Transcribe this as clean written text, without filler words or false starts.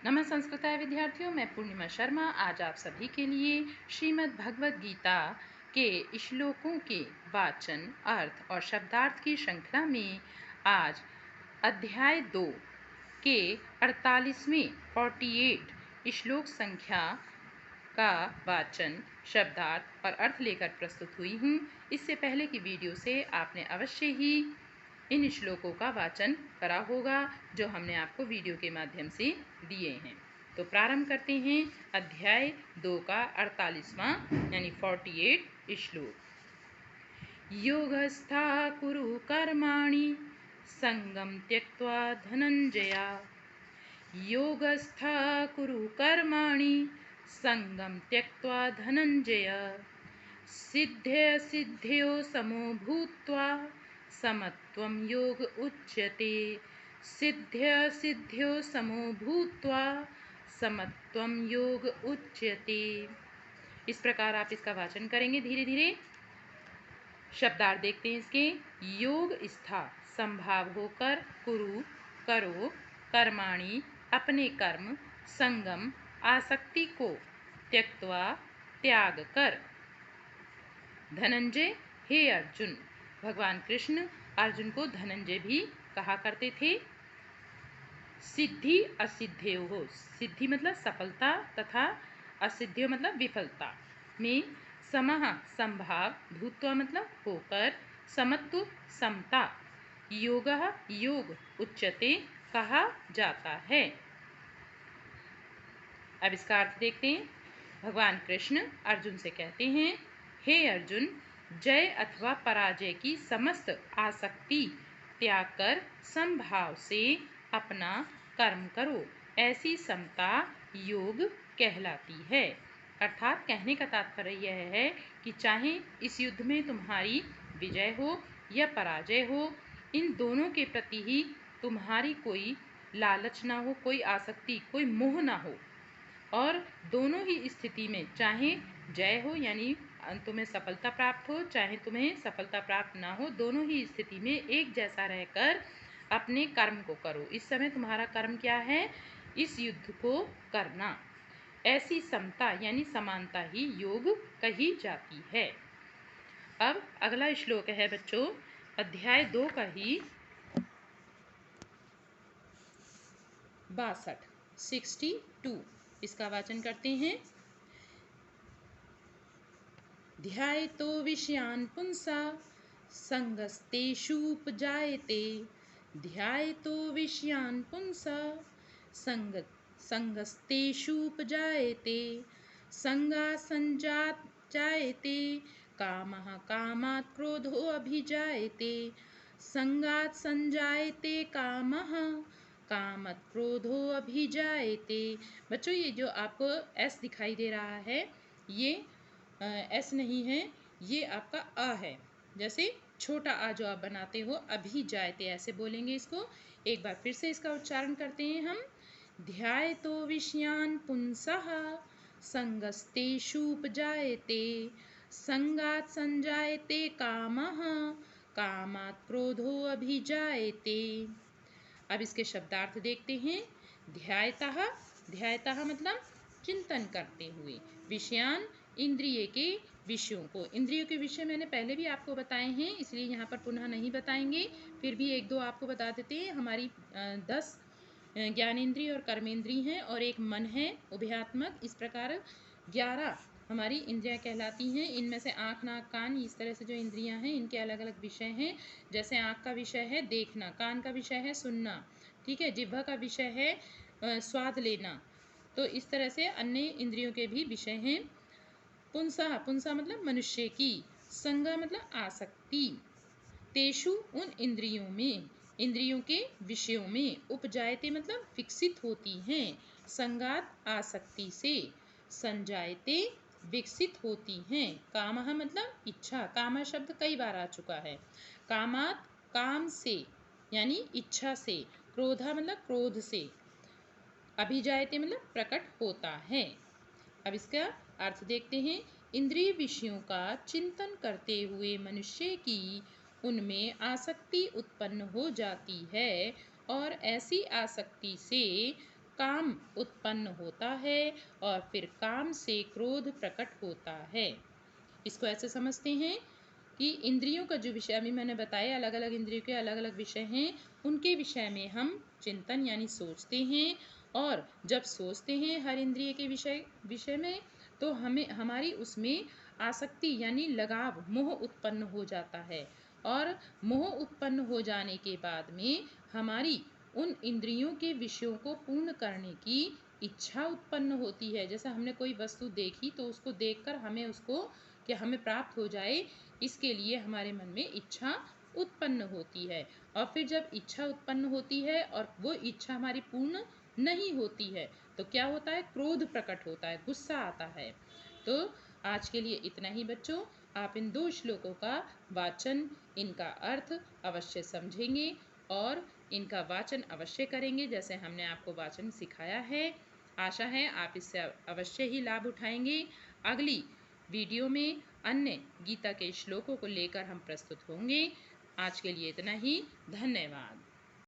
नमः संस्कृताय विद्यार्थियों, मैं पूर्णिमा शर्मा आज आप सभी के लिए श्रीमद् भगवद गीता के श्लोकों के वाचन, अर्थ और शब्दार्थ की श्रृंखला में आज अध्याय 2 के 48वें 48 श्लोक संख्या का वाचन, शब्दार्थ और अर्थ लेकर प्रस्तुत हुई हूँ। इससे पहले की वीडियो से आपने अवश्य ही इन श्लोकों का वाचन करा होगा जो हमने आपको वीडियो के माध्यम से दिए हैं। तो प्रारंभ करते हैं अध्याय 2 का 48वां यानी 48 श्लोक। योगस्था कुरु कर्माणि संगम त्यक्त्वा धनंजया। योगस्था कुरु कर्माणि संगम त्यक्त्वा धनंजय। सिद्ध्य सिद्ध्यो समो भूत्वा समत्वं योग उच्यते। सिद्ध्य सिद्ध्यो समो भूत्वा समत्वं योग उच्यते। इस प्रकार आप इसका वाचन करेंगे धीरे धीरे। शब्दार्थ देखते हैं इसके। योग स्था संभाव होकर, कुरु करो, कर्माणि अपने कर्म, संगम आसक्ति को, त्यक्त्वा त्याग कर। धनंजय हे अर्जुन, भगवान कृष्ण अर्जुन को धनंजय भी कहा करते थे। सिद्धि असिद्ध्यो हो, सिद्धि मतलब सफलता तथा असिद्ध्यो मतलब विफलता में, समः संभाव, भूत्वा मतलब होकर, समत्व समता, योगः योग उच्यते कहा जाता है। अब इसका अर्थ देखते हैं। भगवान कृष्ण अर्जुन से कहते हैं, हे अर्जुन, जय अथवा पराजय की समस्त आसक्ति त्याग कर समभाव से अपना कर्म करो। ऐसी समता योग कहलाती है। अर्थात कहने का तात्पर्य यह है कि चाहे इस युद्ध में तुम्हारी विजय हो या पराजय हो, इन दोनों के प्रति ही तुम्हारी कोई लालच ना हो, कोई आसक्ति, कोई मोह ना हो, और दोनों ही स्थिति में चाहे जय हो यानी तुम्हें सफलता प्राप्त हो, चाहे तुम्हें सफलता प्राप्त ना हो, दोनों ही स्थिति में एक जैसा रहकर अपने कर्म को करो। इस समय तुम्हारा कर्म क्या है? इस युद्ध को करना। ऐसी समता यानी समानता ही योग कही जाती है। अब अगला श्लोक है बच्चों अध्याय 2 का ही 62। इसका वाचन करते हैं। ध्यायतो विषयान् पुंसा संगस्तेषुपजायते। ध्यायतो विषयान् पुंसा संगस्तेषुपजायते। संगात् संजायते कामः, कामात् क्रोधो अभिजायते। संगात् संजायते कामः, कामत् क्रोधो अभिजायते। बच्चों ये जो आपको एस दिखाई दे रहा है, ये एस नहीं है, ये आपका अ है। जैसे छोटा आ जो आप बनाते हो, अभी जायते ऐसे बोलेंगे इसको। एक बार फिर से इसका उच्चारण करते हैं हम। ध्यायतो विषयान् पुंसः संगस्तेषुपजायते। संगात् संजायते कामः, कामात् क्रोधो अभिजायते। अब इसके शब्दार्थ देखते हैं। ध्यायतः, ध्यायतः मतलब चिंतन करते हुए, विषयान इंद्रिय के विषयों को। इंद्रियों के विषय मैंने पहले भी आपको बताए हैं, इसलिए यहाँ पर पुनः नहीं बताएंगे, फिर भी एक दो आपको बता देते हैं। हमारी 10 ज्ञानेंद्रिय और कर्मेंद्रिय हैं और एक मन है उभयात्मक। इस प्रकार 11 हमारी इंद्रियां कहलाती हैं। इनमें से आँख, नाक, कान, इस तरह से जो इंद्रियां हैं इनके अलग अलग विषय हैं। जैसे आँख का विषय है देखना, कान का विषय है सुनना, ठीक है, जिह्वा का विषय है स्वाद लेना। तो इस तरह से अन्य इंद्रियों के भी विषय हैं। पुंसा, पुंसा मतलब मनुष्य की। संगा मतलब आसक्ति। तेषु उन इंद्रियों में, इंद्रियों के विषयों में। उपजायते मतलब विकसित होती हैं। संगात आसक्ति से। संजायते विकसित होती हैं। कामः मतलब इच्छा, कामा शब्द कई बार आ चुका है। कामात काम से यानी इच्छा से। क्रोधा मतलब क्रोध से। अभिजायते मतलब प्रकट होता है। अब इसका अर्थ देखते हैं। इंद्रिय विषयों का चिंतन करते हुए मनुष्य की उनमें आसक्ति उत्पन्न हो जाती है और ऐसी आसक्ति से काम उत्पन्न होता है और फिर काम से क्रोध प्रकट होता है। इसको ऐसे समझते हैं कि इंद्रियों का जो विषय अभी मैंने बताया, अलग अलग इंद्रियों के अलग अलग विषय हैं, उनके विषय में हम चिंतन यानी सोचते हैं। और जब सोचते हैं हर इंद्रिय के विषय में, तो हमें हमारी उसमें आसक्ति यानी लगाव, मोह उत्पन्न हो जाता है। और मोह उत्पन्न हो जाने के बाद में हमारी उन इंद्रियों के विषयों को पूर्ण करने की इच्छा उत्पन्न होती है। जैसे हमने कोई वस्तु देखी तो उसको देखकर हमें उसको कि हमें प्राप्त हो जाए, इसके लिए हमारे मन में इच्छा उत्पन्न होती है। और फिर जब इच्छा उत्पन्न होती है और वो इच्छा हमारी पूर्ण नहीं होती है, तो क्या होता है, क्रोध प्रकट होता है, गुस्सा आता है। तो आज के लिए इतना ही बच्चों। आप इन 2 श्लोकों का वाचन, इनका अर्थ अवश्य समझेंगे और इनका वाचन अवश्य करेंगे जैसे हमने आपको वाचन सिखाया है। आशा है आप इससे अवश्य ही लाभ उठाएंगे। अगली वीडियो में अन्य गीता के श्लोकों को लेकर हम प्रस्तुत होंगे। आज के लिए इतना ही। धन्यवाद।